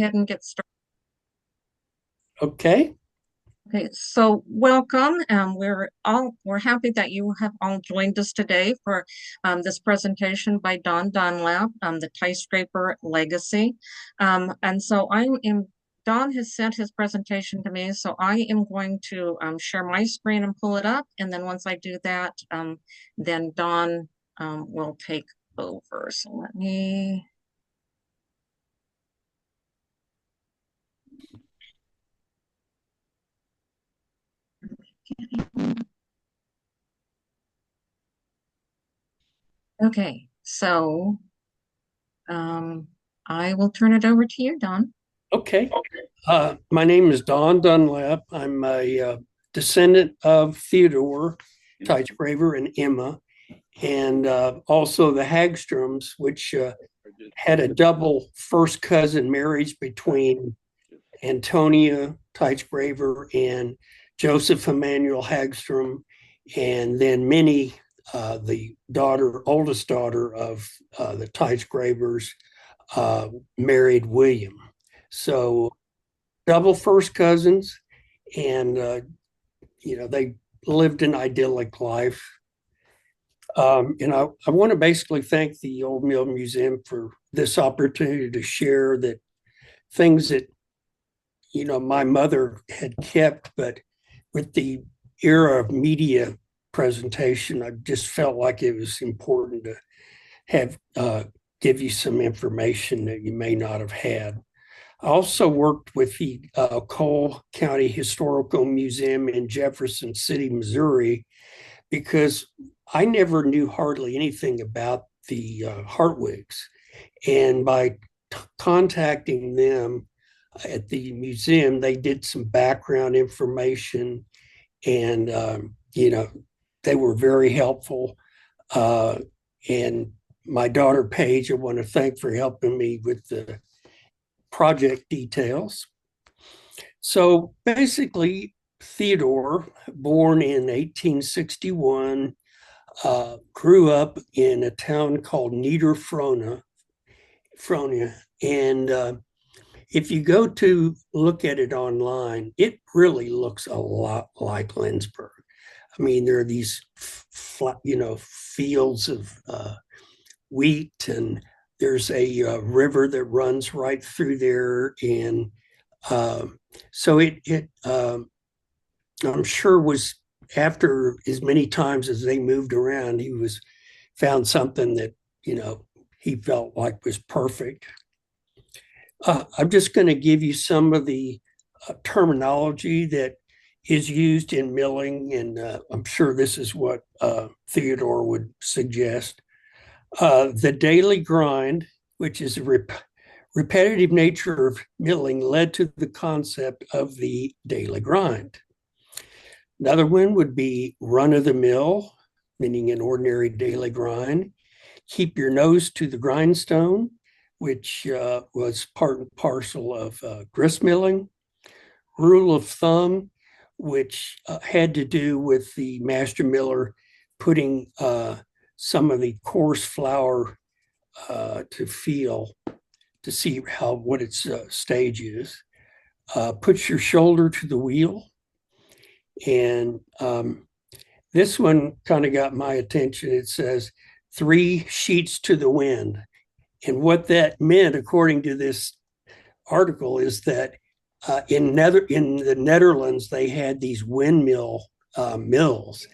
ahead and get started. Okay. Okay, so welcome. We're happy that you have all joined us today for this presentation by Don Dunlap, the Teichgraeber Legacy. And so I am Don has sent his presentation to me, so I am going to share my screen and pull it up. And then once I do that, then Don will take over. So let me. Okay, so I will turn it over to you, Don. Okay. My name is Don Dunlap. I'm a descendant of Theodore Teichgraeber and Emma, and also the Hagstroms, which had a double first cousin marriage between Antonia Teichgraeber and Joseph Emmanuel Hagstrom, and then Minnie, the oldest daughter of the Teichgraebers, married William. So double first cousins, and they lived an idyllic life. I want to basically thank the Old Mill Museum for this opportunity to share that things that my mother had kept, but with the era of media presentation, I just felt like it was important to have give you some information that you may not have had. I also worked with the Cole County Historical Museum in Jefferson City, Missouri, because I never knew hardly anything about the Hartwigs. And by contacting them at the museum, they did some background information, and they were very helpful. And my daughter Paige, I want to thank for helping me with the project details. So basically, Theodore, born in 1861, grew up in a town called Niederfrohna, and if you go to look at it online, it really looks a lot like Lindsborg. I mean, there are these flat, fields of wheat, and there's a river that runs right through there, and so it I'm sure was after as many times as they moved around, he was found something that he felt like was perfect. I'm just going to give you some of the terminology that is used in milling, and I'm sure this is what Theodore would suggest. The daily grind, which is a repetitive nature of milling, led to the concept of the daily grind. Another one would be run of the mill, meaning an ordinary daily grind. Keep your nose to the grindstone, which was part and parcel of grist milling. Rule of thumb, which had to do with the master miller putting some of the coarse flour to feel to see what its stage is. Put your shoulder to the wheel. And this one kind of got my attention. It says 3 sheets to the wind. And what that meant, according to this article, is that in the Netherlands, they had these windmill mills.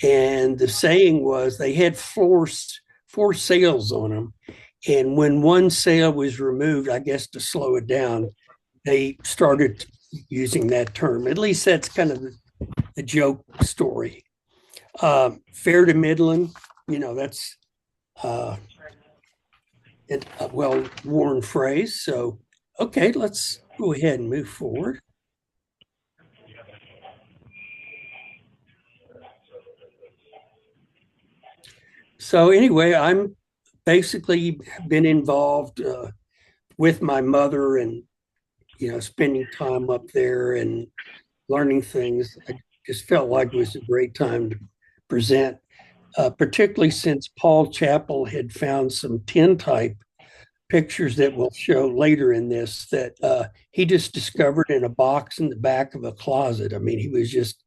And the saying was they had four sails on them. And when one sail was removed, I guess to slow it down, they started using that term. At least that's kind of the joke story. Fair to Midland, that's a well-worn phrase. So, okay, let's go ahead and move forward. So anyway, I'm basically been involved with my mother and, spending time up there and learning things. I just felt like it was a great time to present, particularly since Paul Chappell had found some tintype pictures that we'll show later in this that he just discovered in a box in the back of a closet. I mean, he was just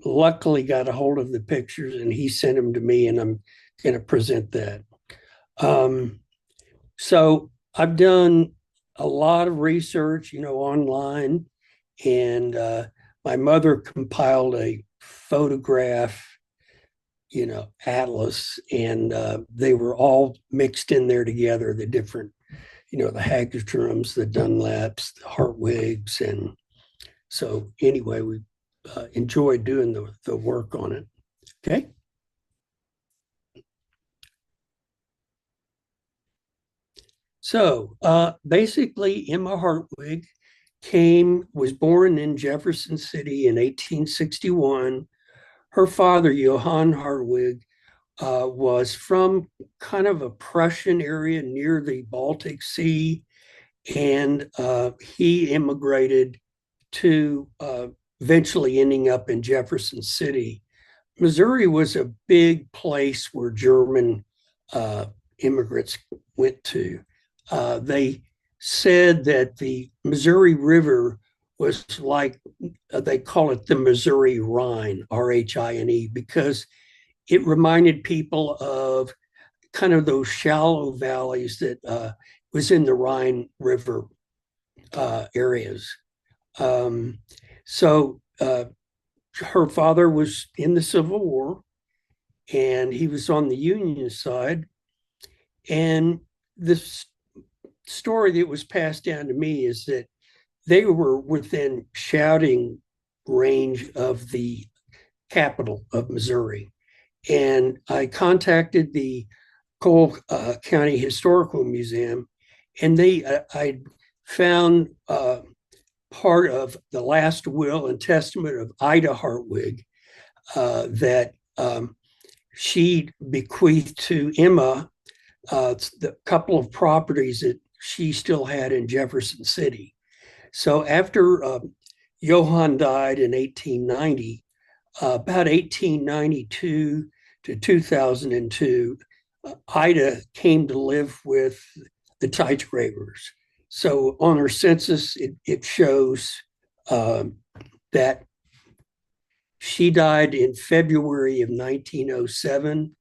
luckily got a hold of the pictures and he sent them to me, and I'm going to present that. Um, so I've done a lot of research, online, and my mother compiled a photograph, atlas, and they were all mixed in there together. The different, the Hagströms, the Dunlaps, the Hartwigs, and so anyway, we enjoyed doing the work on it. Okay. So basically, Emma Hartwig was born in Jefferson City in 1861. Her father, Johann Hartwig, was from kind of a Prussian area near the Baltic Sea, and he immigrated to eventually ending up in Jefferson City. Missouri was a big place where German immigrants went to. They said that the Missouri River was like, they call it the Missouri Rhine, Rhine, because it reminded people of kind of those shallow valleys that was in the Rhine River areas. So her father was in the Civil War, and he was on the Union side. And this story that was passed down to me is that they were within shouting range of the capital of Missouri. And I contacted the Cole County Historical Museum, and I found part of the last will and testament of Ida Hartwig that she bequeathed to Emma the couple of properties that she still had in Jefferson City. So after Johann died in 1890, about 1892 to 2002, Ida came to live with the Teichgraebers. So on her census, it shows that she died in February of 1907.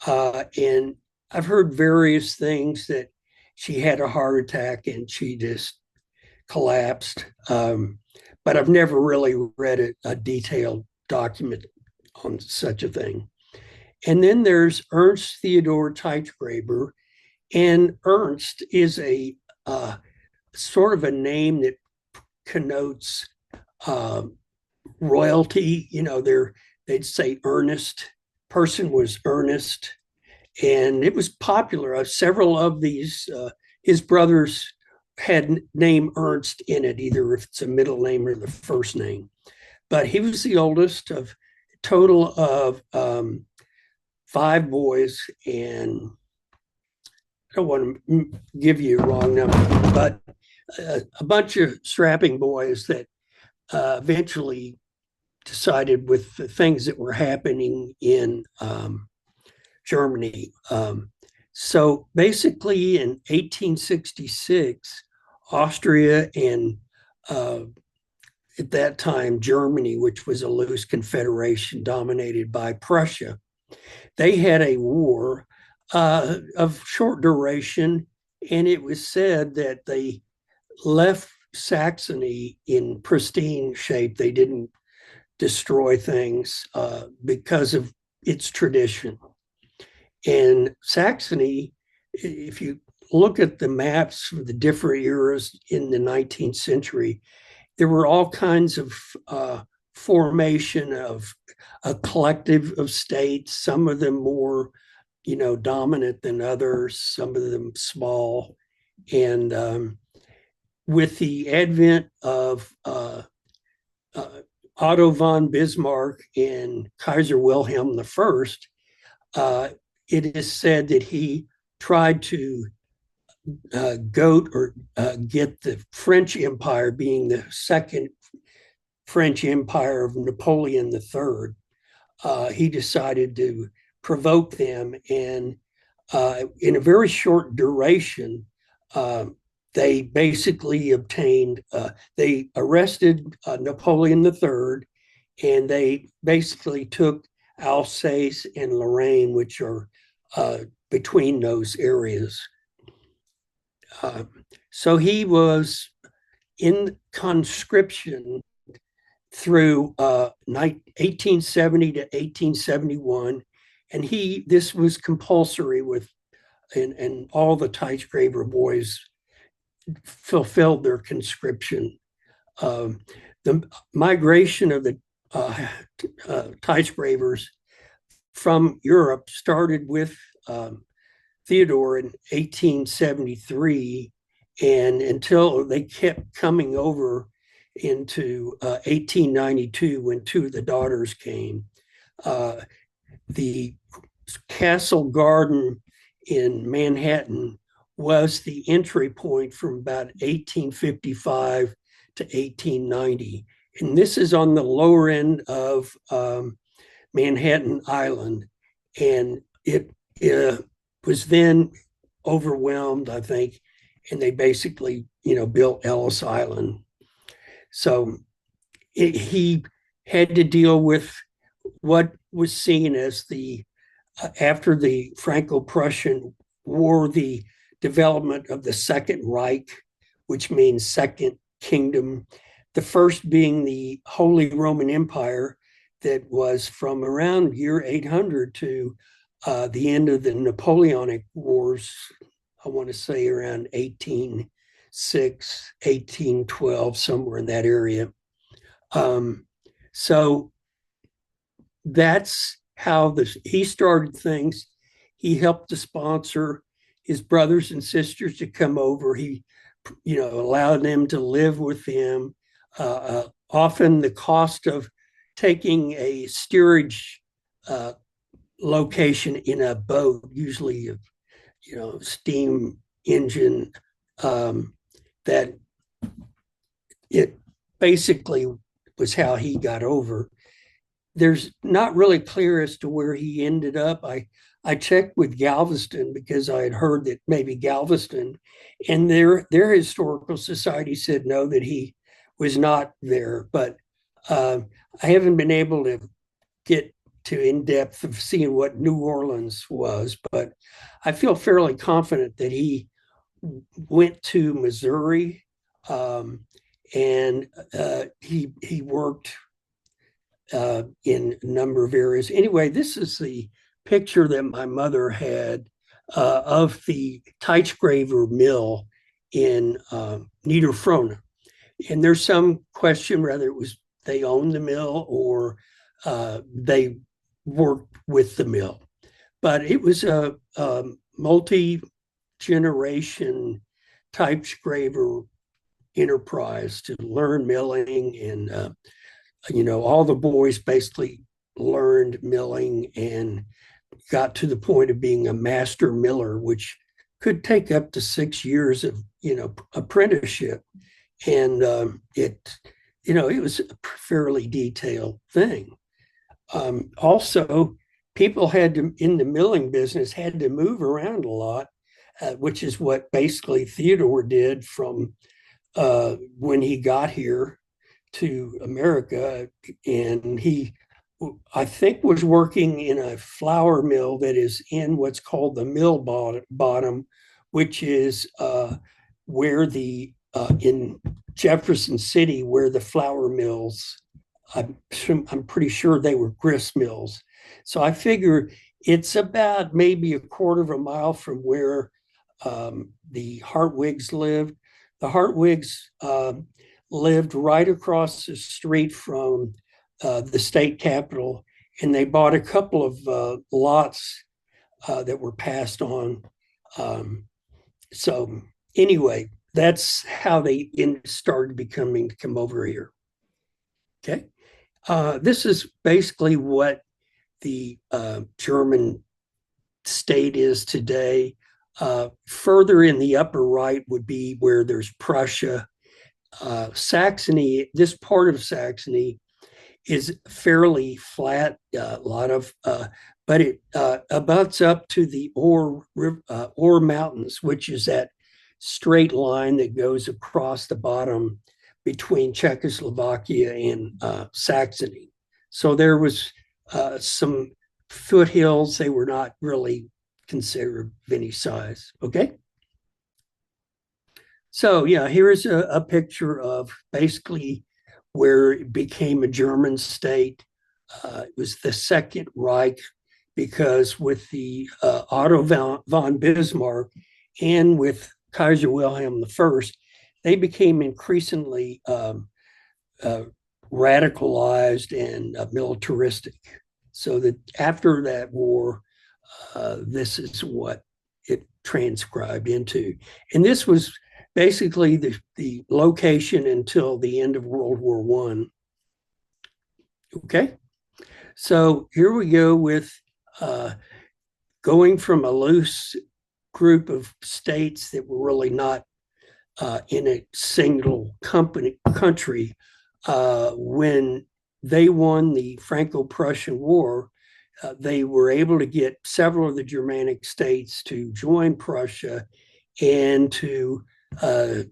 And I've heard various things that she had a heart attack and she just collapsed. But I've never really read a detailed document on such a thing. And then there's Ernst Theodore Teichgraeber. And Ernst is a sort of a name that connotes royalty. They'd say Ernest. Person was Ernest, and it was popular. Several of these, his brothers had name Ernst in it, either if it's a middle name or the first name. But he was the oldest of a total of 5 boys, and I don't want to give you a wrong number, but a bunch of strapping boys that eventually decided with the things that were happening in Germany. So basically in 1866, Austria and at that time, Germany, which was a loose confederation dominated by Prussia, they had a war of short duration, and it was said that they left Saxony in pristine shape. They didn't destroy things because of its tradition. And Saxony, if you look at the maps of the different eras in the 19th century, there were all kinds of formation of a collective of states, some of them more, dominant than others, some of them small. And with the advent of Otto von Bismarck and Kaiser Wilhelm I, it is said that he tried to goat or get the French Empire, being the second French Empire of Napoleon III. He decided to provoke them and in a very short duration, uh, they basically they arrested Napoleon III, and they basically took Alsace and Lorraine, which are uh, between those areas. Uh, so he was in conscription through 1870 to 1871, and this was compulsory with, and all the Teichgraeber boys fulfilled their conscription. The migration of the Teichgraebers from Europe started with Theodore in 1873, and until they kept coming over into 1892 when two of the daughters came. The Castle Garden in Manhattan was the entry point from about 1855 to 1890. And this is on the lower end of Manhattan Island. And it was then overwhelmed, I think, and they basically, built Ellis Island. So he had to deal with what was seen as after the Franco-Prussian War, the development of the Second Reich, which means Second Kingdom. The first being the Holy Roman Empire, that was from around year 800 to the end of the Napoleonic Wars, I want to say around 1806, 1812, somewhere in that area. So that's how he started things. He helped to sponsor his brothers and sisters to come over. He, allowed them to live with him. Often the cost of taking a steerage location in a boat, usually steam engine, that it basically was how he got over. There's not really clear as to where he ended up. I checked with Galveston because I had heard that maybe Galveston and their historical society said no, that he was not there. But I haven't been able to get to in depth of seeing what New Orleans was, but I feel fairly confident that he went to Missouri, and he worked in a number of areas. Anyway, this is the picture that my mother had of the Teichgraeber mill in Niederfrohna. And there's some question whether it was they owned the mill or they worked with the mill. But it was a multi-generation Teichgraeber enterprise to learn milling, and all the boys basically learned milling and got to the point of being a master miller, which could take up to 6 years of apprenticeship. And it was a fairly detailed thing. Also, people in the milling business had to move around a lot, which is what basically Theodore did from when he got here to America. And he, I think, was working in a flour mill that is in what's called the mill bottom, which is where in Jefferson City, where the flour mills, I'm pretty sure they were grist mills. So I figure it's about maybe a quarter of a mile from where the Hartwigs lived. The Hartwigs lived right across the street from the state capitol, and they bought a couple of lots that were passed on. So anyway, that's how they started to come over here. Okay. This is basically what the German state is today. Further in the upper right would be where there's Prussia. Saxony, this part of Saxony is fairly flat, a lot of but it abuts up to the Ore Mountains, which is that straight line that goes across the bottom between Czechoslovakia and Saxony. So there was some foothills. They were not really considered of any size. Okay. So yeah, here's a picture of basically where it became a German state. It was the Second Reich because with the Otto von Bismarck and with Kaiser Wilhelm I, they became increasingly uh, radicalized and militaristic. So that after that war, this is what it transcribed into. And this was basically the location until the end of World War One. Okay, so here we go with uh, going from a loose group of states that were really not in a single country. When they won the Franco-Prussian War, they were able to get several of the Germanic states to join Prussia and to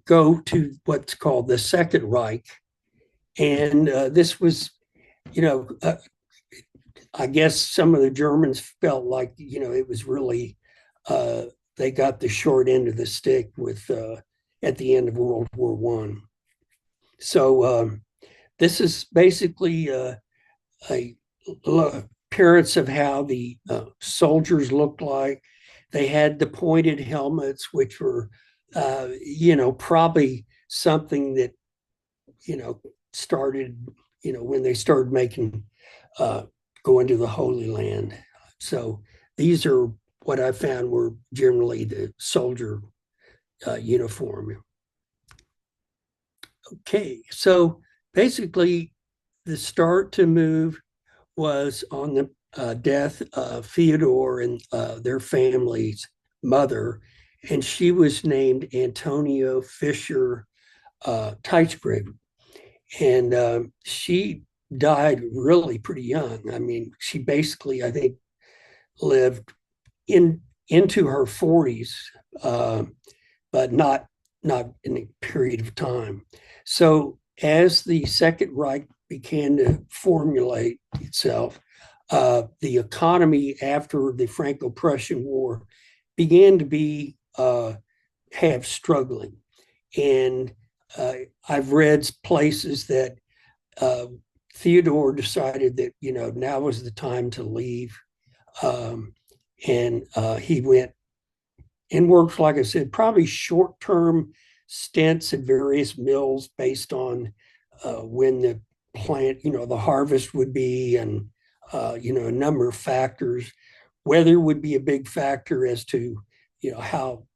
go to what's called the Second Reich. And this was, you know, I guess some of the Germans felt like, it was really, they got the short end of the stick with at the end of World War One. So this is basically a appearance of how the soldiers looked like. They had the pointed helmets, which were, probably something that, started, when they started making, going to the Holy Land. So these are what I found were generally the soldier uniform. Okay, so basically the start to move was on the death of Theodore and their family's mother, and she was named Antonio Fisher Teichgraeber. And she died really pretty young. I mean, she basically, I think, lived into her 40s, but not in a period of time. So as the Second Reich began to formulate itself, the economy after the Franco-Prussian War began to be have struggling. And I've read places that Theodore decided that, now was the time to leave. And he went and worked, like I said, probably short-term stints at various mills based on when the plant, the harvest would be, and a number of factors. Weather would be a big factor as to, how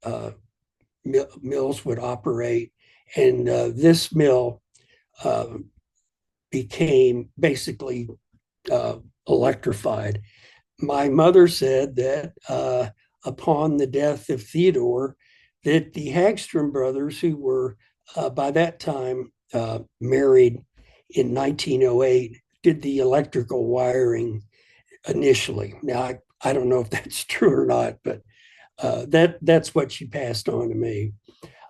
mills would operate. And this mill became basically electrified. My mother said that upon the death of Theodore, that the Hagstrom brothers, who were by that time married in 1908, did the electrical wiring initially. Now, I don't know if that's true or not, but that's what she passed on to me.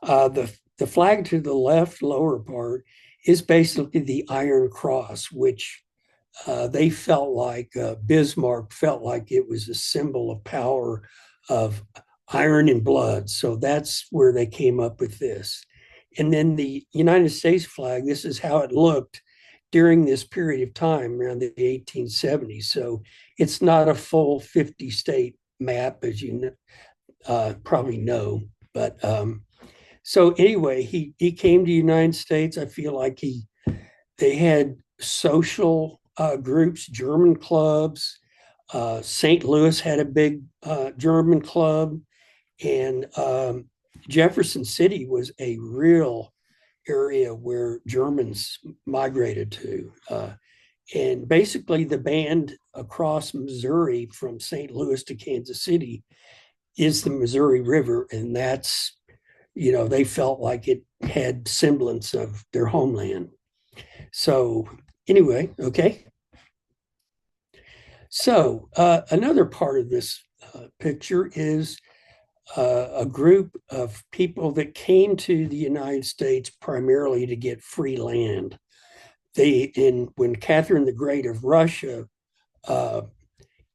The flag to the left, lower part, is basically the Iron Cross, which they felt like Bismarck felt like it was a symbol of power of iron and blood. So that's where they came up with this. And then the United States flag, this is how it looked during this period of time around the 1870s. So it's not a full 50 state map, as you probably know. But so anyway, he came to the United States. I feel like they had social groups, German clubs. St. Louis had a big German club, and Jefferson City was a real area where Germans migrated to. And basically, the band across Missouri from St. Louis to Kansas City is the Missouri River, and that's, they felt like it had semblance of their homeland. So anyway, okay. So another part of this picture is a group of people that came to the United States primarily to get free land. When Catherine the Great of Russia uh,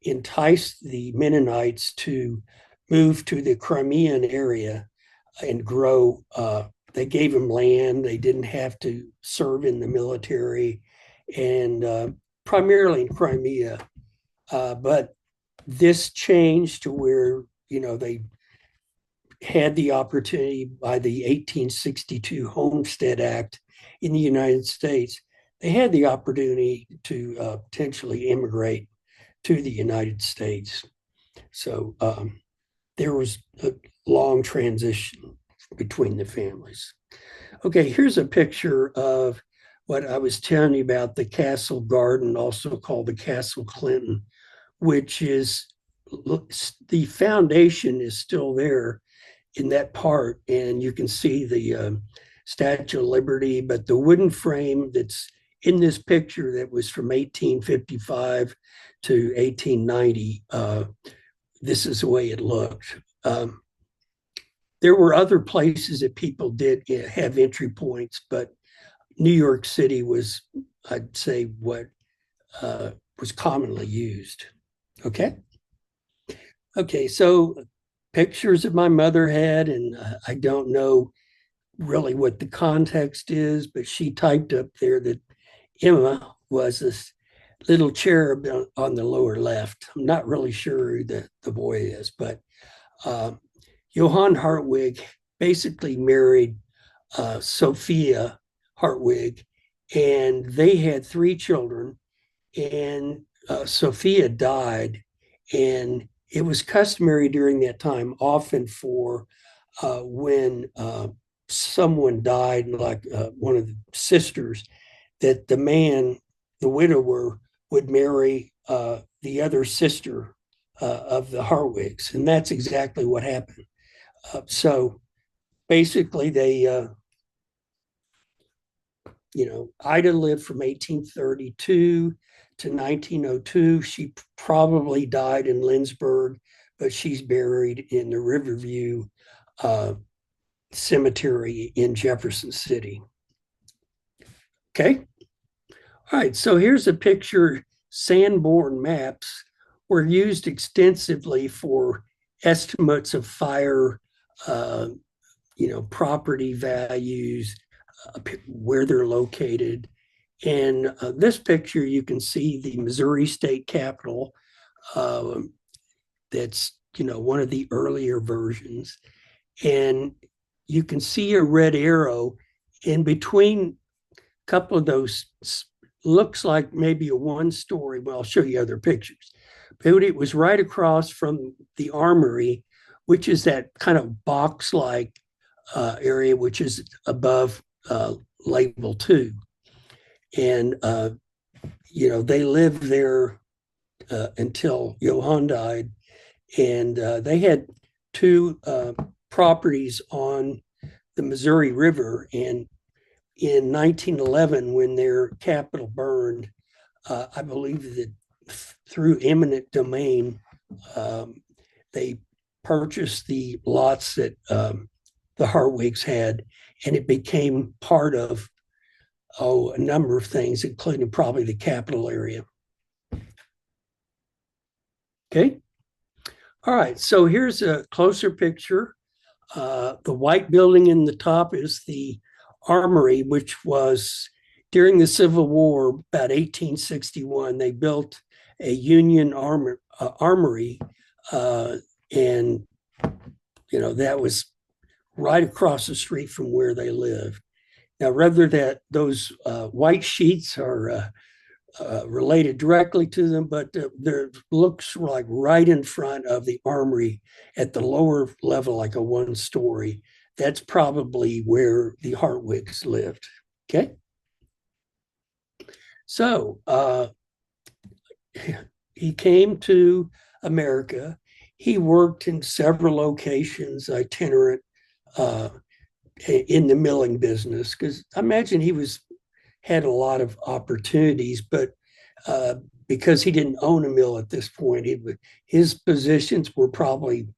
enticed the Mennonites to move to the Crimean area and grow. They gave them land. They didn't have to serve in the military, and primarily in Crimea. But this changed to where they had the opportunity by the 1862 Homestead Act in the United States. They had the opportunity to potentially immigrate to the United States. So there was a long transition between the families. Okay, here's a picture of what I was telling you about, the Castle Garden, also called the Castle Clinton, which is the foundation is still there in that part, and you can see the Statue of Liberty, but the wooden frame that's in this picture that was from 1855 to 1890, this is the way it looked. There were other places that people did have entry points, but New York City was, I'd say, what was commonly used. Okay. Okay, so pictures that my mother had, and I don't know really what the context is, but she typed up there that Emma was this little cherub on the lower left. I'm not really sure who the boy is, but Johann Hartwig basically married Sophia Hartwig, and they had 3 children, and Sophia died, and it was customary during that time, often for when someone died, like one of the sisters, that the widower, would marry the other sister of the Hartwigs. And that's exactly what happened. So basically, Ida lived from 1832 to 1902. She probably died in Lindsborg, but she's buried in the Riverview Cemetery in Jefferson City. Okay. All right. So here's a picture. Sanborn maps were used extensively for estimates of fire, property values, where they're located. And this picture, you can see the Missouri State Capitol. That's, one of the earlier versions. And you can see a red arrow in between a couple of those. Looks like maybe a 1-story. Well, I'll show you other pictures. But it was right across from the armory, which is that kind of box-like area, which is above label 2. And, they lived there until Johann died. And they had 2 properties on the Missouri River. And in 1911, when their capital burned, I believe that through eminent domain, they purchased the lots that the Hartwigs had, and it became part of a number of things, including probably the capital area. Okay. All right. So here's a closer picture. The white building in the top is the armory, which was during the Civil War, about 1861. They built a Union armory, and that was right across the street from where they lived. Now, whether those white sheets are related directly to them, but there looks like right in front of the armory at the lower level, like a 1-story. That's probably where the Hartwigs lived. Okay. So he came to America. He worked in several locations, itinerant, in the milling business, because I imagine he had a lot of opportunities, but because he didn't own a mill at this point, his positions were probably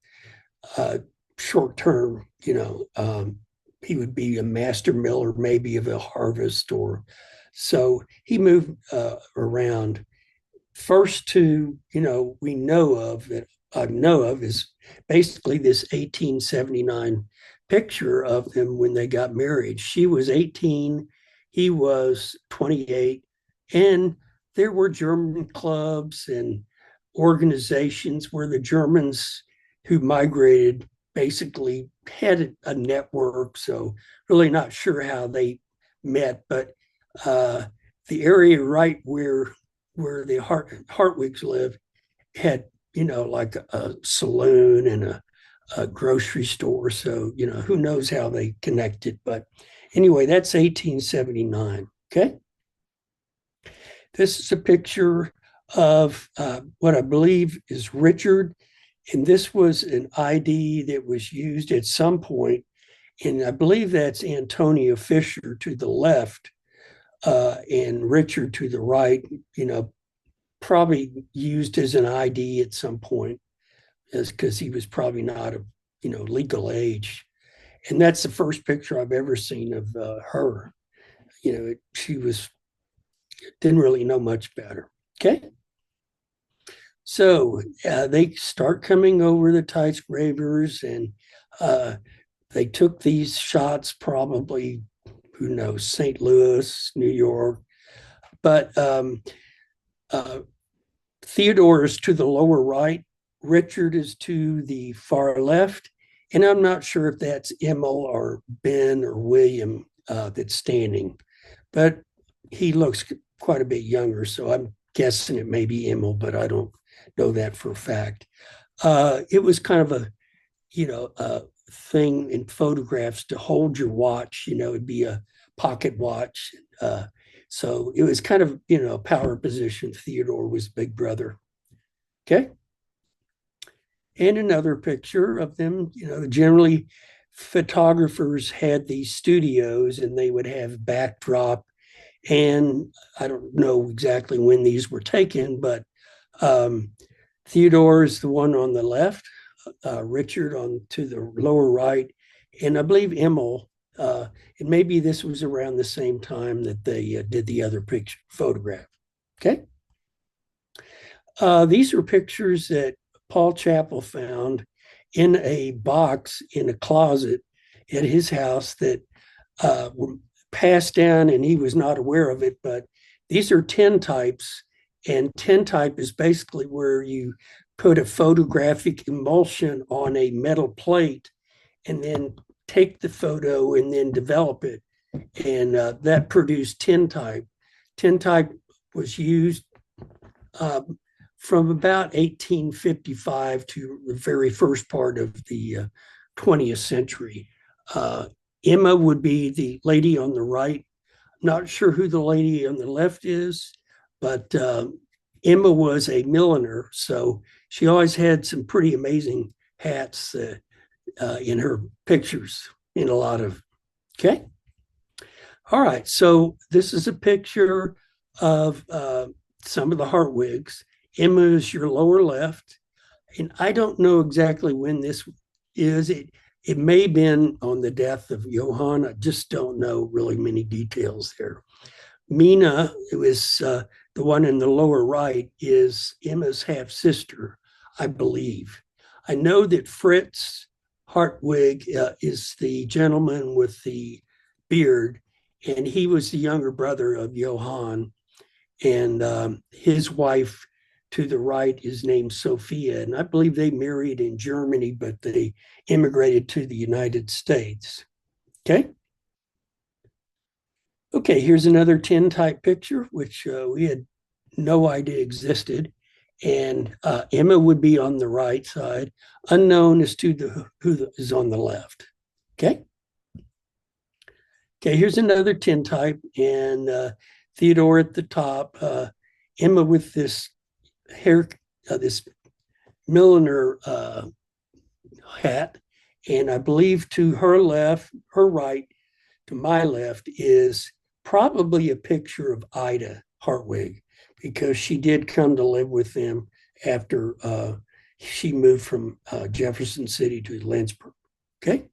uh, short term. He would be a master miller, maybe of a harvest, or so he moved around. First two, we know of that I know of is basically this 1879 picture of them when they got married. She was 18, he was 28, and there were German clubs and organizations where the Germans who migrated basically had a network. So really not sure how they met, but the area right where the Hartwigs live had, like a saloon and a grocery store. So, who knows how they connected. But anyway, that's 1879. Okay. This is a picture of what I believe is Richard. And this was an ID that was used at some point. And I believe that's Antonio Fisher to the left and Richard to the right, probably used as an ID at some point, as because he was probably not a legal age. And that's the first picture I've ever seen of her. She didn't really know much better. Okay. So they start coming over the Teichgraebers, and they took these shots probably, who knows, St. Louis, New York. But Theodore is to the lower right, Richard is to the far left, and I'm not sure if that's Emil or Ben or William that's standing, but he looks quite a bit younger, so I'm guessing it may be Emil, but I don't know that for a fact. It was kind of a thing in photographs to hold your watch. It'd be a pocket watch. So it was kind of, power position. Theodore was big brother. Okay. And another picture of them, generally photographers had these studios and they would have backdrop. And I don't know exactly when these were taken, but Theodore is the one on the left, Richard on to the lower right, and I believe Emil. And maybe this was around the same time that they did the other picture photograph. Okay. These are pictures that Paul Chappell found in a box in a closet at his house that were passed down, and he was not aware of it. But these are tintypes, and tintype is basically where you put a photographic emulsion on a metal plate and then take the photo and then develop it. And that produced tintype. Tintype was used from about 1855 to the very first part of the 20th century. Emma would be the lady on the right. Not sure who the lady on the left is, but Emma was a milliner, so she always had some pretty amazing hats in her pictures, in a lot of. Okay. All right. So this is a picture of some of the Hartwigs. Emma is your lower left. And I don't know exactly when this is. It may have been on the death of Johann. I just don't know really many details there. Mina, it was the one in the lower right, is Emma's half sister, I believe. I know that Fritz Hartwig is the gentleman with the beard, and he was the younger brother of Johann. And his wife to the right is named Sophia, and I believe they married in Germany, but they immigrated to the United States. Okay. Okay, here's another tintype picture, which we had no idea existed. And Emma would be on the right side, unknown as to who is on the left. Okay. Okay, here's another tintype, and Theodore at the top, Emma with this hair, this milliner hat, and I believe to her left, her right, to my left is probably a picture of Ida Hartwig, because she did come to live with them after she moved from Jefferson City to Lindsborg. Okay.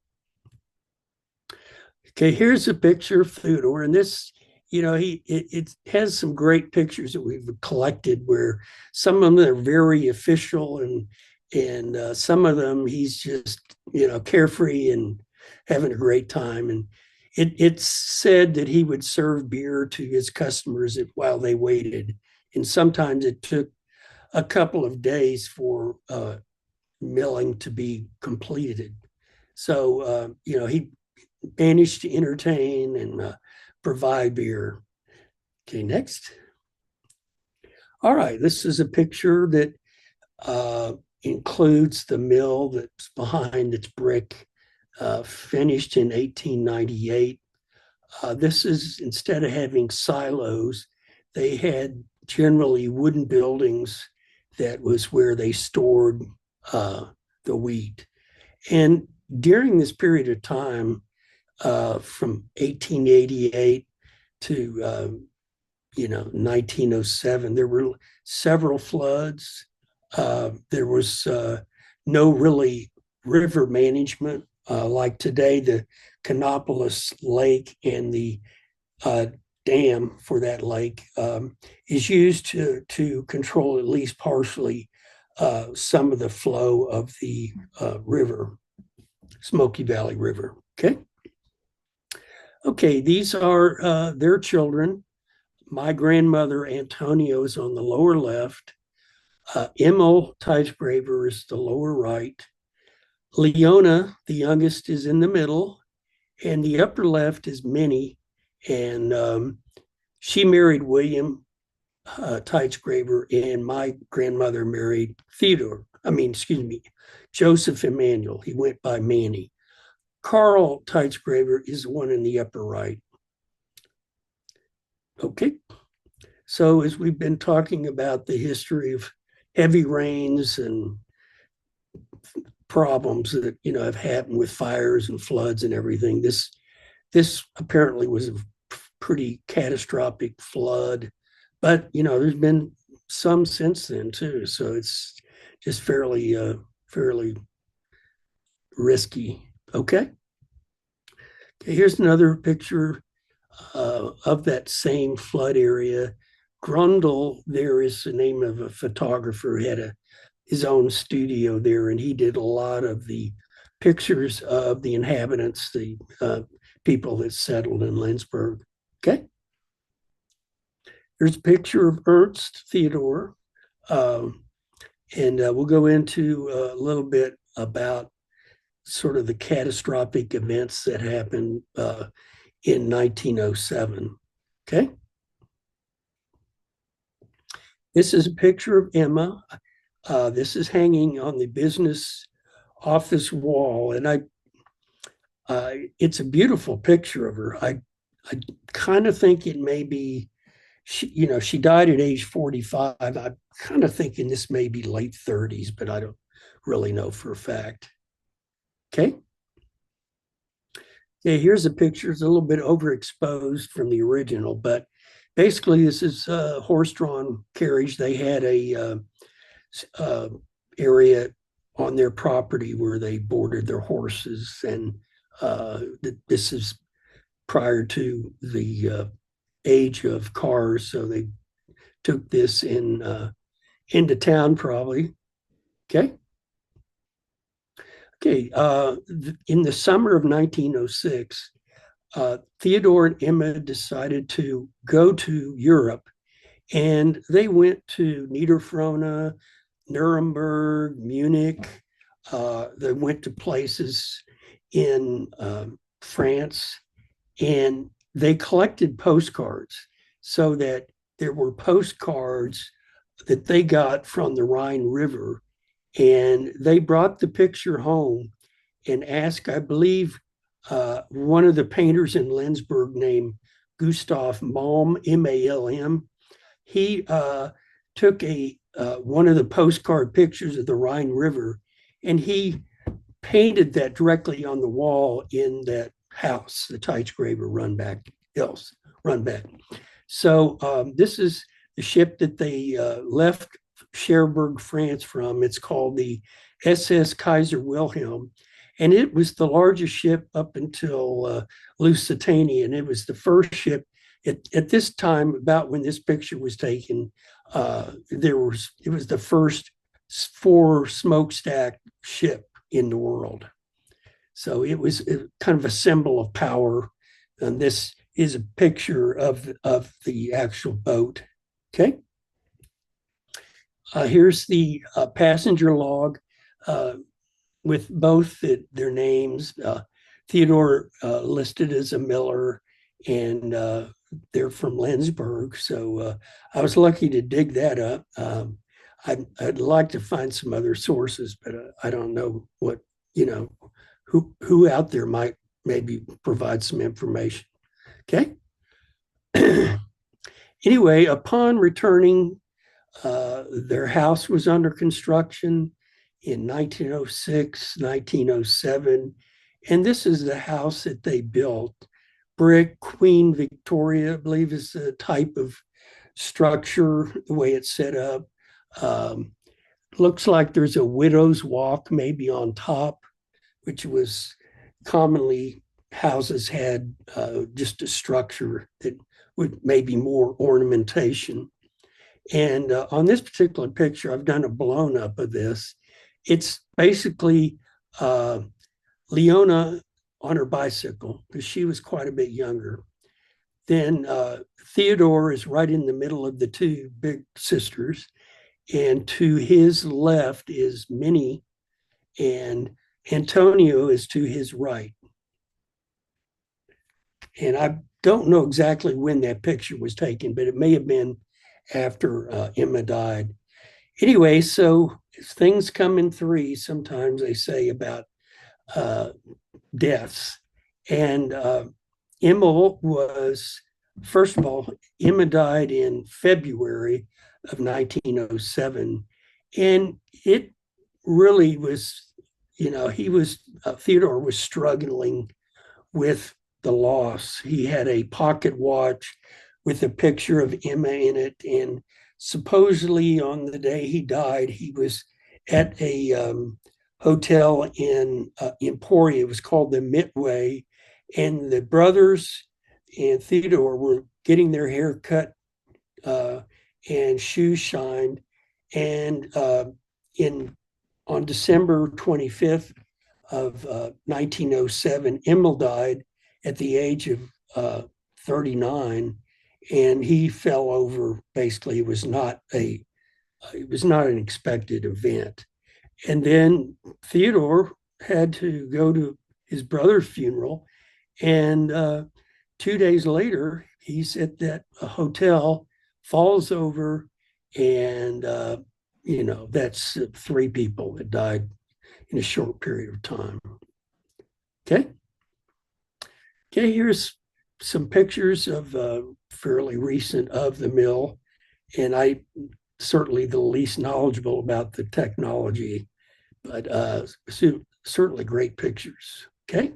Okay, here's a picture of Theodore, and this, it has some great pictures that we've collected where some of them are very official, and some of them he's just carefree and having a great time. And it's said that he would serve beer to his customers while they waited, and sometimes it took a couple of days for milling to be completed. So he managed to entertain and provide beer. Okay, next. All right, this is a picture that includes the mill that's behind its brick, finished in 1898. This is, instead of having silos, they had generally wooden buildings that was where they stored the wheat. And during this period of time, from 1888 to 1907, there were several floods. There was no really river management like today. The Canopolis Lake and the dam for that lake is used to control, at least partially, some of the flow of the river, Smoky Valley River. Okay. Okay, these are their children. My grandmother, Antonio, is on the lower left. Emil Teichgraeber is the lower right. Leona, the youngest, is in the middle. And the upper left is Minnie. And she married William Teichgraeber, and my grandmother married Joseph Emanuel. He went by Manny. Carl Teichgraeber is the one in the upper right. Okay, so as we've been talking about the history of heavy rains and problems that have happened with fires and floods and everything, this apparently was a pretty catastrophic flood, but there's been some since then too, so it's just fairly risky. Okay. Here's another picture of that same flood area. Grundle, there is the name of a photographer who had his own studio there, and he did a lot of the pictures of the inhabitants, the people that settled in Lindsborg. Okay. Here's a picture of Ernst Theodore, and we'll go into a little bit about sort of the catastrophic events that happened in 1907. Okay. This is a picture of Emma. This is hanging on the business office wall, and it's a beautiful picture of her. I kind of think it may be, she died at age 45. I'm kind of thinking this may be late 30s, but I don't really know for a fact. Okay. Yeah, here's a picture. It's a little bit overexposed from the original, but basically this is a horse-drawn carriage. They had a area on their property where they boarded their horses, and this is prior to the age of cars, so they took this into town probably. Okay. Okay, in the summer of 1906, Theodore and Emma decided to go to Europe, and they went to Niederfrohna, Nuremberg, Munich. They went to places in France, and they collected postcards, so that there were postcards that they got from the Rhine River, and they brought the picture home and asked, I believe, one of the painters in Lindsborg named Gustav Malm, M-A-L-M. He took one of the postcard pictures of the Rhine River, and he painted that directly on the wall in that house, the Teichgraeber Runback Hills. So this is the ship that they left Cherbourg, France from. It's called the SS Kaiser Wilhelm, and it was the largest ship up until Lusitania, and it was the first ship at this time, about when this picture was taken. It was the first four smokestack ship in the world. So it was kind of a symbol of power. And this is a picture of the actual boat. Okay. Here's the passenger log with both their names. Theodore listed as a miller, and they're from Lindsborg. So I was lucky to dig that up. I'd like to find some other sources, but I don't know what, who out there might maybe provide some information. Okay. Anyway, upon returning, their house was under construction in 1906, 1907. And this is the house that they built. Brick, Queen Victoria, I believe, is the type of structure, the way it's set up. Looks like there's a widow's walk maybe on top, which was commonly houses had just a structure that would maybe more ornamentation. And on this particular picture, I've done a blown up of this. It's basically Leona on her bicycle, because she was quite a bit younger. Then Theodore is right in the middle of the two big sisters. And to his left is Minnie, and Antonio is to his right. And I don't know exactly when that picture was taken, but it may have been after Emma died. Anyway, so things come in threes, sometimes they say, about deaths. And Emma was, first of all, Emma died in February of 1907. And it really was, Theodore was struggling with the loss. He had a pocket watch with a picture of Emma in it. And supposedly on the day he died, he was at a hotel in Emporia. It was called the Midway. And the brothers and Theodore were getting their hair cut and shoes shined. And on December 25th of 1907, Emma died at the age of 39, and he fell over. Basically, it was not an expected event. And then Theodore had to go to his brother's funeral, and 2 days later, he's at that hotel, falls over, and that's three people that died in a short period of time. Okay. Okay, here's some pictures of fairly recent of the mill, and I certainly the least knowledgeable about the technology, but certainly great pictures. Okay.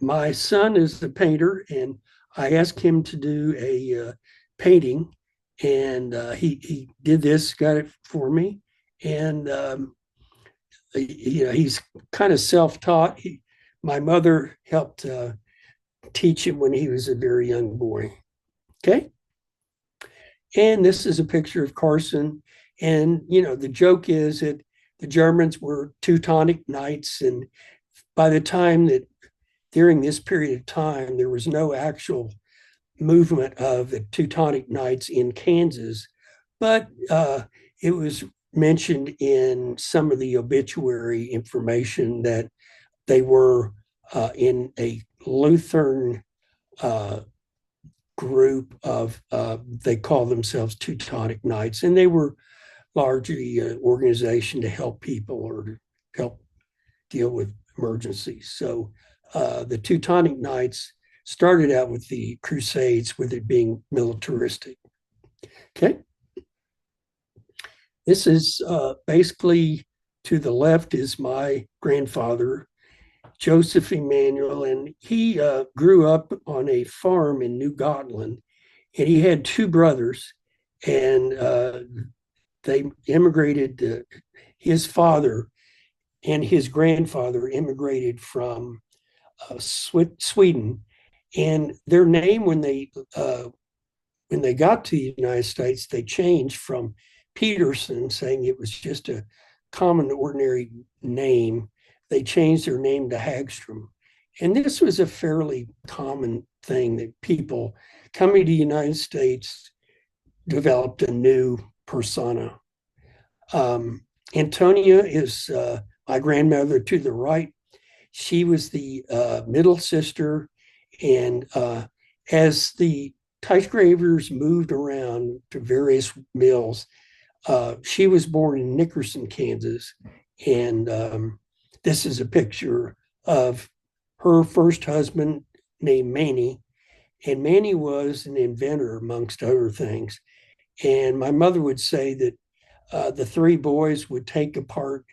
My son is a painter, and I asked him to do a painting, and he did this, got it for me, and he's kind of self-taught. My mother helped teach him when he was a very young boy. Okay. And this is a picture of Carson. And, the joke is that the Germans were Teutonic Knights. And by the time that during this period of time, there was no actual movement of the Teutonic Knights in Kansas, but it was mentioned in some of the obituary information that they were in a Lutheran group of, they call themselves Teutonic Knights, and they were largely an organization to help people or to help deal with emergencies. So the Teutonic Knights started out with the Crusades, with it being militaristic. Okay. This is basically, to the left is my grandfather, Joseph Emanuel, and he grew up on a farm in New Gotland. and he had two brothers, and they immigrated. His father and his grandfather immigrated from Sweden, and their name when they got to the United States, they changed from Peterson, saying it was just a common, ordinary name. They changed their name to Hagstrom. And this was a fairly common thing that people coming to the United States developed a new persona. Antonia is my grandmother to the right. She was the middle sister. And as the Teichgraebers moved around to various mills, she was born in Nickerson, Kansas. And this is a picture of her first husband named Manny. And Manny was an inventor, amongst other things. And my mother would say that the three boys would take apart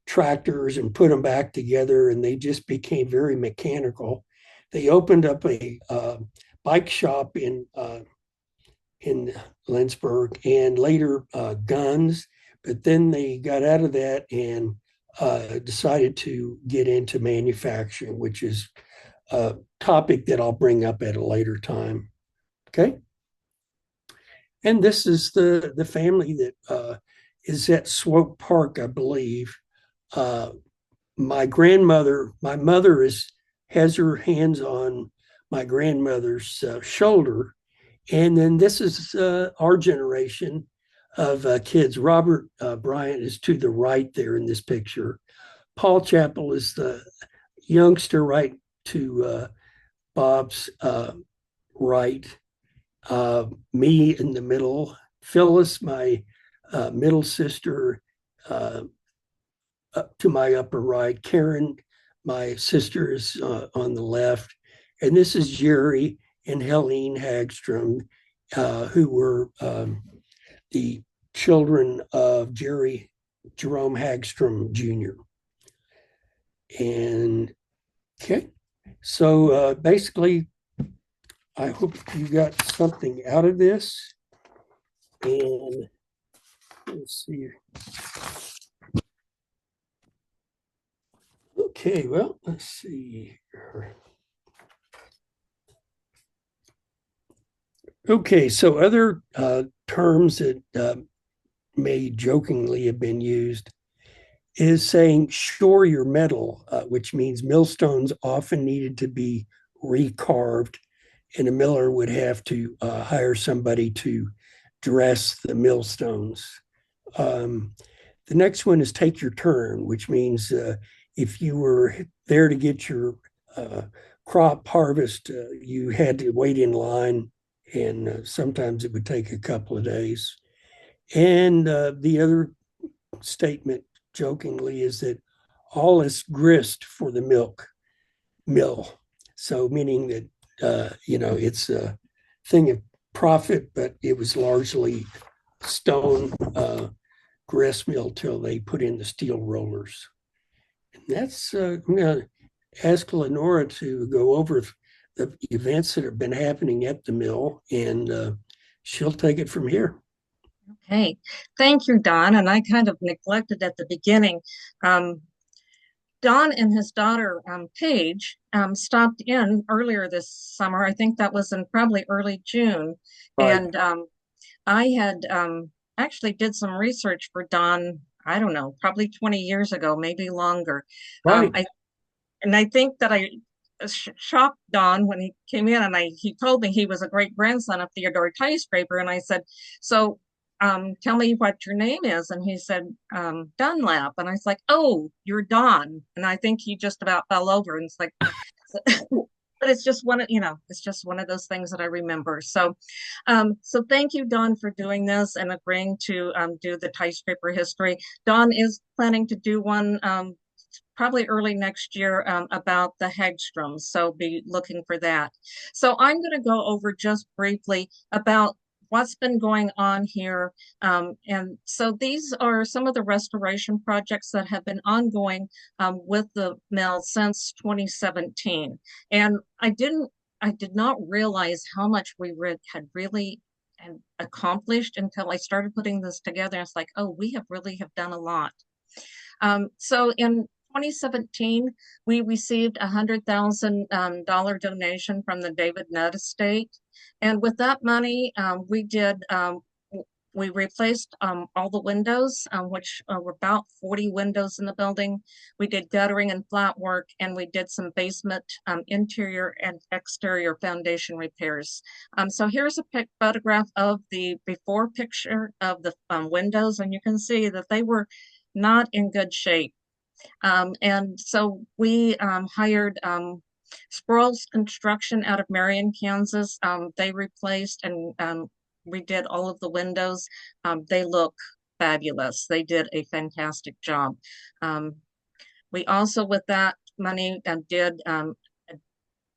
tractors and put them back together, and they just became very mechanical. They opened up a bike shop in Lindsborg, and later guns. But then they got out of that and decided to get into manufacturing, which is a topic that I'll bring up at a later time. Okay. And this is the family that is at Swope Park, I believe. Uh, my mother has her hands on my grandmother's shoulder, and then this is our generation of kids. Robert Bryant is to the right there in this picture. Paul Chappell is the youngster right to Bob's right. Me in the middle. Phyllis, my middle sister, up to my upper right. Karen, my sister, is on the left. And this is Jerry and Helene Hagstrom, who were the children of Jerome Hagstrom Jr. And okay, so basically, I hope you got something out of this. And let's see. Okay, well, let's see. Okay, so other terms that may jokingly have been used is saying shore your metal, which means millstones often needed to be recarved, and a miller would have to hire somebody to dress the millstones. The next one is take your turn, which means if you were there to get your crop harvest, you had to wait in line, and sometimes it would take a couple of days. And the other statement, jokingly, is that all is grist for the mill. So meaning that it's a thing of profit, but it was largely stone grist mill till they put in the steel rollers. And that's I'm going to ask Lenora to go over the events that have been happening at the mill, and she'll take it from here. Okay, thank you, Don. And I kind of neglected at the beginning. Don and his daughter, Paige, stopped in earlier this summer. I think that was in probably early June. Right. And I had actually did some research for Don, I don't know, probably 20 years ago, maybe longer. Right. I think that I shocked Don when he came in, and he told me he was a great grandson of Theodore Teichgraeber, and I said, "So, tell me what your name is." And he said, "Dunlap," and I was like, "Oh, you're Don," and I think he just about fell over, and it's like, but it's just it's just one of those things that I remember. So, so thank you, Don, for doing this and agreeing to do the Teichgraeber history. Don is planning to do one probably early next year about the Hagstroms, so be looking for that. So I'm going to go over just briefly about what's been going on here. And so these are some of the restoration projects that have been ongoing with the mill since 2017. And I didn't I did not realize how much had really accomplished until I started putting this together. It's like, oh, we have really have done a lot. So in 2017, we received a $100,000 donation from the David Nutt estate. And with that money, we replaced all the windows, which were about 40 windows in the building. We did guttering and flat work, and we did some basement interior and exterior foundation repairs. So here's a photograph of the before picture of the windows, and you can see that they were not in good shape. And so we hired Sproul's Construction out of Marion, Kansas. They replaced and redid all of the windows. They look fabulous. They did a fantastic job. We also, with that money, did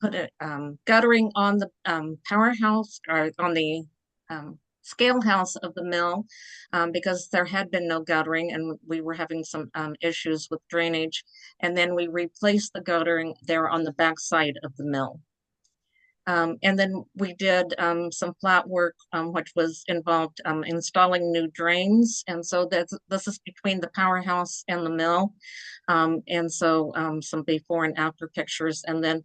put a guttering on the powerhouse, or on the scale house of the mill, because there had been no guttering and we were having some issues with drainage. And then we replaced the guttering there on the back side of the mill. And then we did some flat work, which was involved installing new drains. And so this is between the powerhouse and the mill. And so some before and after pictures. And then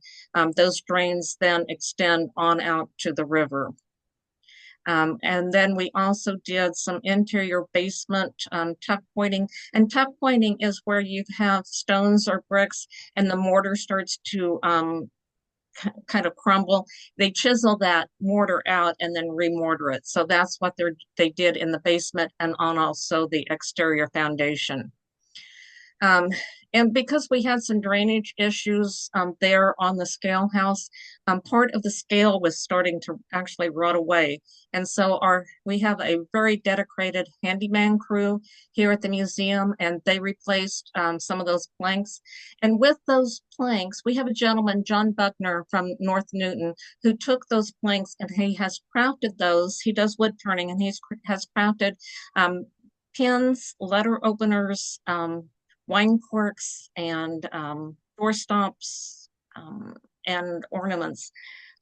those drains then extend on out to the river. And then we also did some interior basement tuck pointing. And tuck pointing is where you have stones or bricks and the mortar starts to kind of crumble. They chisel that mortar out and then remortar it. So that's what they did in the basement and on also the exterior foundation. And because we had some drainage issues there on the scale house, part of the scale was starting to actually rot away. And so we have a very dedicated handyman crew here at the museum, and they replaced some of those planks. And with those planks, we have a gentleman, John Buckner from North Newton, who took those planks and he has crafted those. He does wood turning, and he has crafted pins, letter openers, wine corks, and door stops, and ornaments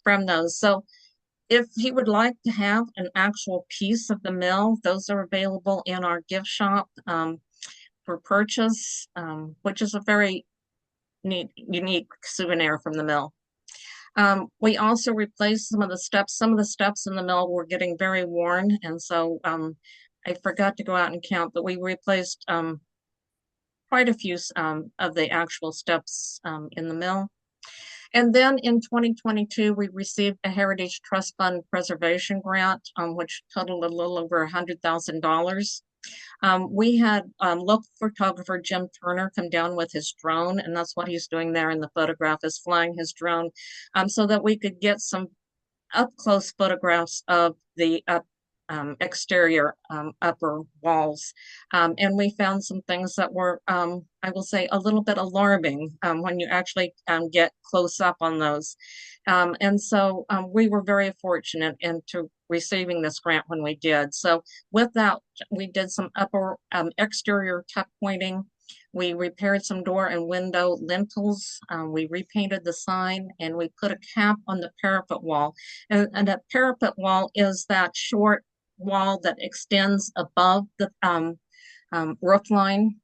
from those. So if he would like to have an actual piece of the mill, those are available in our gift shop for purchase, which is a very neat, unique souvenir from the mill. We also replaced some of the steps. Some of the steps in the mill were getting very worn, and so I forgot to go out and count, but we replaced quite a few of the actual steps in the mill. And then in 2022, we received a Heritage Trust Fund Preservation Grant, which totaled a little over $100,000. We had local photographer Jim Turner come down with his drone, and that's what he's doing there in the photograph, is flying his drone, so that we could get some up-close photographs of the exterior upper walls. And we found some things that were, I will say, a little bit alarming when you actually get close up on those. And so we were very fortunate into receiving this grant when we did. So with that, we did some upper exterior tuck pointing. We repaired some door and window lintels. We repainted the sign, and we put a cap on the parapet wall. And that parapet wall is that short wall that extends above the roof line.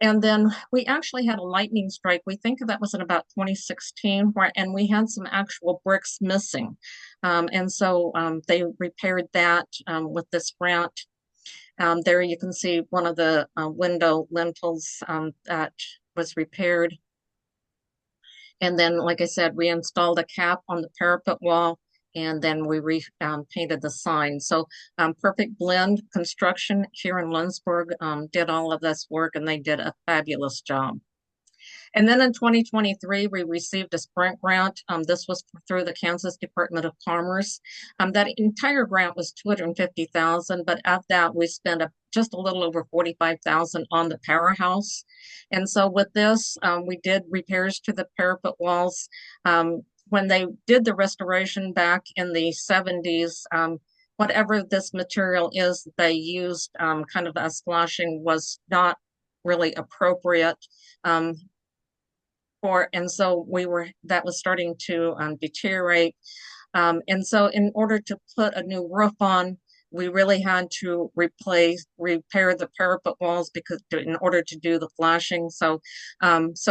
And then we actually had a lightning strike. We think that was in about 2016, and we had some actual bricks missing. And so they repaired that with this grant. There you can see one of the window lintels that was repaired. And then, like I said, we installed a cap on the parapet wall, and then we repainted the sign. So Perfect Blend Construction here in Lindsborg did all of this work, and they did a fabulous job. And then in 2023, we received a Sprint grant. This was through the Kansas Department of Commerce. That entire grant was $250,000, but of that, we spent just a little over $45,000 on the powerhouse. And so with this, we did repairs to the parapet walls. When they did the restoration back in the 70s, whatever this material is they used, kind of a splashing, was not really appropriate. and so that was starting to deteriorate. And so in order to put a new roof on, we really had to repair the parapet walls in order to do the flashing. So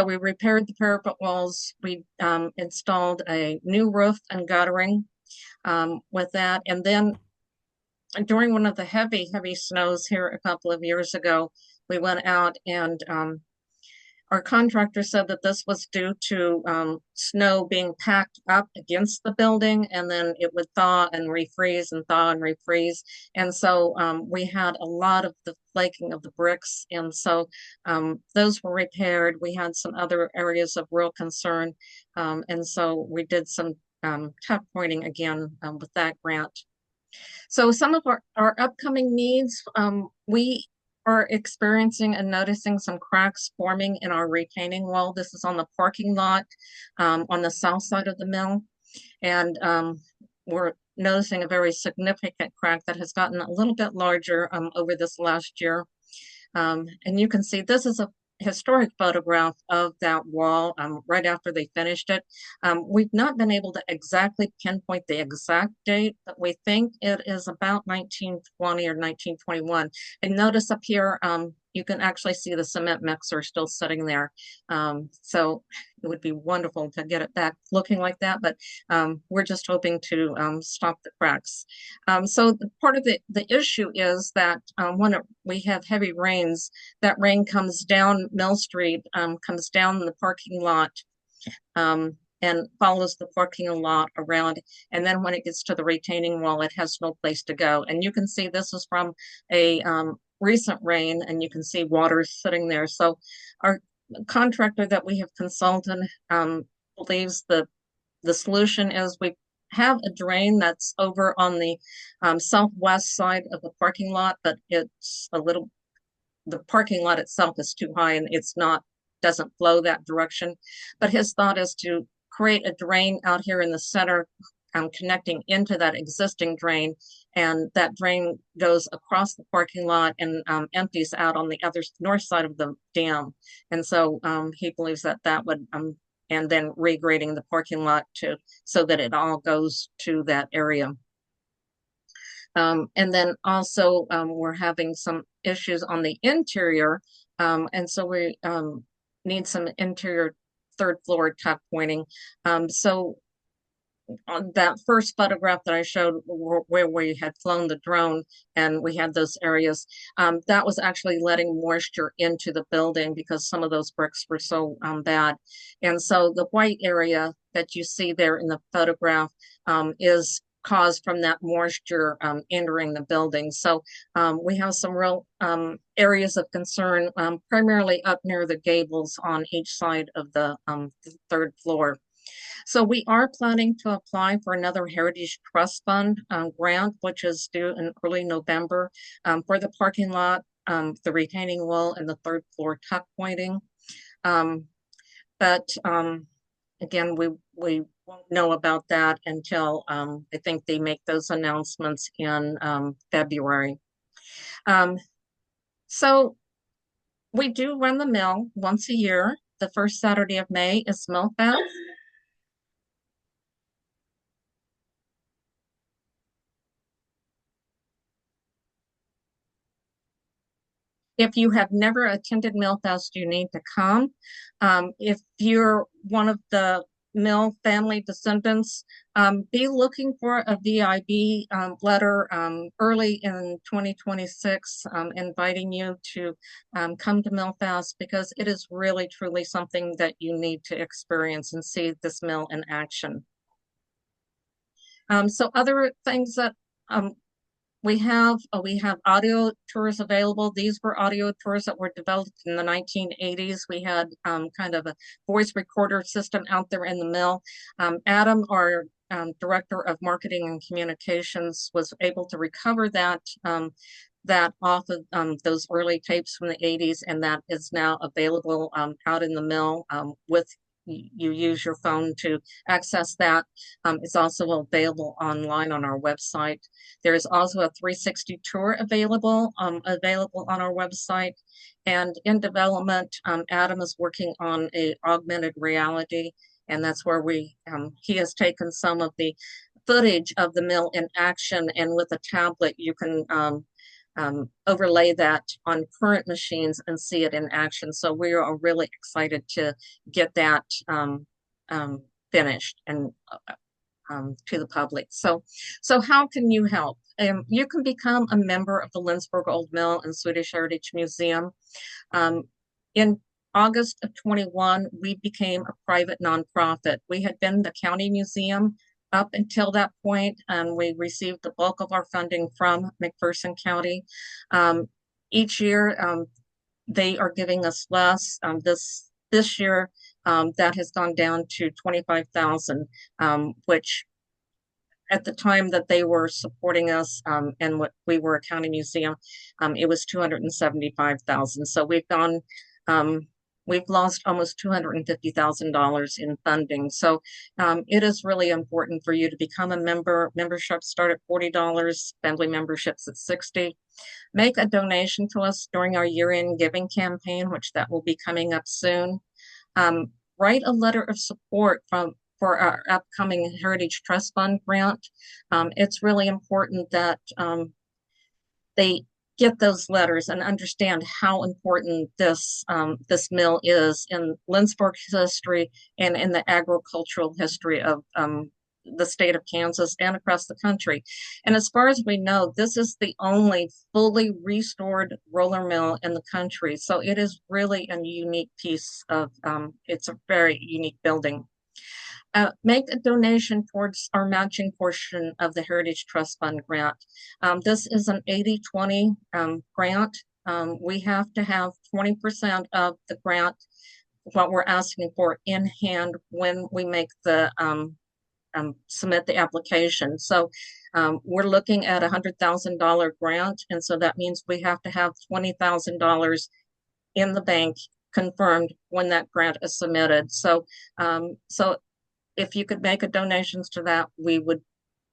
we repaired the parapet walls. We installed a new roof and guttering with that. And then during one of the heavy snows here a couple of years ago, we went out and our contractor said that this was due to snow being packed up against the building, and then it would thaw and refreeze and thaw and refreeze. And so we had a lot of the flaking of the bricks. And so those were repaired. We had some other areas of real concern. And so we did some tuck pointing again with that grant. So some of our upcoming needs, we are experiencing and noticing some cracks forming in our retaining wall. This is on the parking lot on the south side of the mill. And we're noticing a very significant crack that has gotten a little bit larger over this last year. And you can see this is a historic photograph of that wall right after they finished it. We've not been able to exactly pinpoint the exact date, but we think it is about 1920 or 1921. And notice up here, you can actually see the cement mixer still sitting there. So it would be wonderful to get it back looking like that, but we're just hoping to stop the cracks. So part of the issue is that when we have heavy rains, that rain comes down Mill Street, comes down the parking lot, and follows the parking lot around. And then when it gets to the retaining wall, it has no place to go. And you can see this is from a recent rain, and you can see water sitting there. So our contractor that we have consulted believes the solution is we have a drain that's over on the southwest side of the parking lot, but the parking lot itself is too high and doesn't flow that direction. But his thought is to create a drain out here in the center, connecting into that existing drain, and that drain goes across the parking lot and empties out on the other north side of the dam. And so he believes that would and then regrading the parking lot so that it all goes to that area. And then also we're having some issues on the interior. And so we need some interior third floor tuck pointing. So on that first photograph that I showed where we had flown the drone and we had those areas, that was actually letting moisture into the building because some of those bricks were so bad. And so the white area that you see there in the photograph is caused from that moisture entering the building. So we have some real areas of concern, primarily up near the gables on each side of the third floor. So we are planning to apply for another Heritage Trust Fund grant, which is due in early November for the parking lot, the retaining wall, and the third floor tuck pointing. But again, we won't know about that until I think they make those announcements in February. So we do run the mill once a year. The first Saturday of May is Mill Fest. If you have never attended Millfest, you need to come. If you're one of the Mill family descendants, be looking for a VIB letter early in 2026, inviting you to come to Millfest because it is really, truly something that you need to experience and see this mill in action. So other things that we have audio tours available. These were audio tours that were developed in the 1980s. We had kind of a voice recorder system out there in the mill. Adam, our director of marketing and communications, was able to recover that off of those early tapes from the 80s, and that is now available out in the mill with you use your phone to access that. It's also available online on our website. There is also a 360 tour available on our website. And in development, Adam is working on a augmented reality, and that's where he has taken some of the footage of the mill in action, and with a tablet you can overlay that on current machines and see it in action. So we are really excited to get that finished and to the public. So how can you help? You can become a member of the Lindsborg Old Mill and Swedish Heritage Museum. In August of 21, we became a private nonprofit. We had been the county museum up until that point, and we received the bulk of our funding from McPherson County. Each year, they are giving us less. This year, that has gone down to 25,000, which at the time that they were supporting us, and what we were a county museum, it was 275,000. So we've lost almost $250,000 in funding. So it is really important for you to become a member. Memberships start at $40, family memberships at $60. Make a donation to us during our year-end giving campaign, which that will be coming up soon. Write a letter of support for our upcoming Heritage Trust Fund grant. It's really important that they get those letters and understand how important this mill is in Lindsborg's history and in the agricultural history of the state of Kansas and across the country. And as far as we know, this is the only fully restored roller mill in the country. So it is really a unique piece of, it's a very unique building. Make a donation towards our matching portion of the Heritage Trust Fund grant. This is an 80-20 grant. We have to have 20% of the grant, what we're asking for, in hand when we make the submit the application. So we're looking at a $100,000 grant, and so that means we have to have $20,000 in the bank confirmed when that grant is submitted. So if you could make a donations to that, we would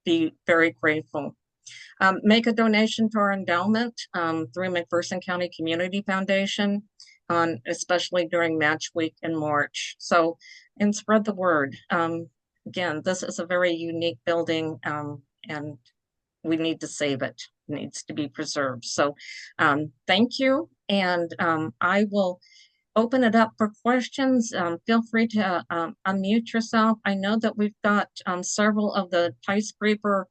be very grateful. Make a donation to our endowment through McPherson County Community Foundation, especially during Match Week in March. So, and spread the word. Again, this is a very unique building, and we need to save it. It needs to be preserved. So thank you, and I will open it up for questions. Feel free to unmute yourself. I know that we've got several of the Teichgraeber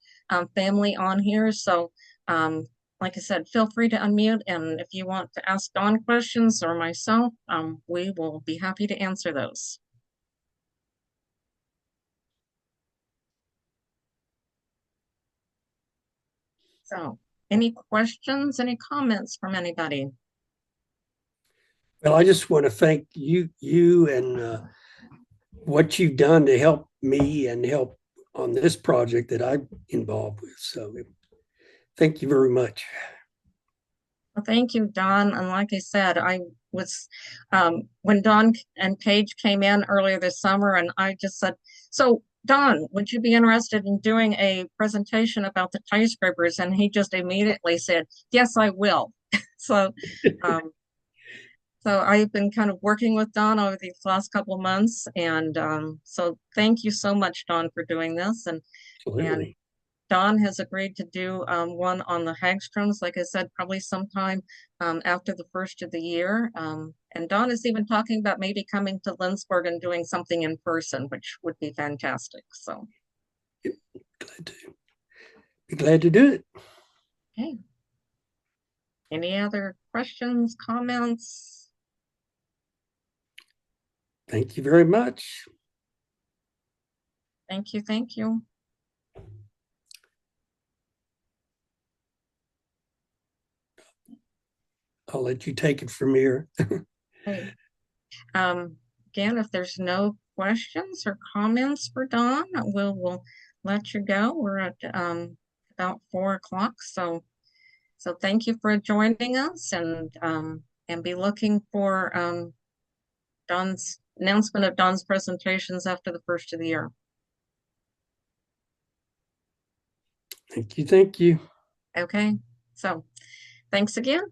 family on here. So like I said, feel free to unmute. And if you want to ask Don questions or myself, we will be happy to answer those. So any questions, any comments from anybody? Well, I just want to thank you and what you've done to help me and help on this project that I'm involved with. So thank you very much. Well, thank you, Don. And like I said, I was, when Don and Paige came in earlier this summer, and I just said, so Don, would you be interested in doing a presentation about the Teichgraebers? And he just immediately said, yes, I will. So, so I've been kind of working with Don over these last couple of months. And so thank you so much, Don, for doing this. And Don has agreed to do one on the Hagstroms, like I said, probably sometime after the first of the year. And Don is even talking about maybe coming to Lindsborg and doing something in person, which would be fantastic. So be glad to do it. Okay. Any other questions, comments? Thank you very much. Thank you. Thank you. I'll let you take it from here. Okay. Again, if there's no questions or comments for Don, we'll let you go. We're at about 4 o'clock. So thank you for joining us, and be looking for Don's announcement of Don's presentations after the first of the year. Thank you. Thank you. Okay, so thanks again.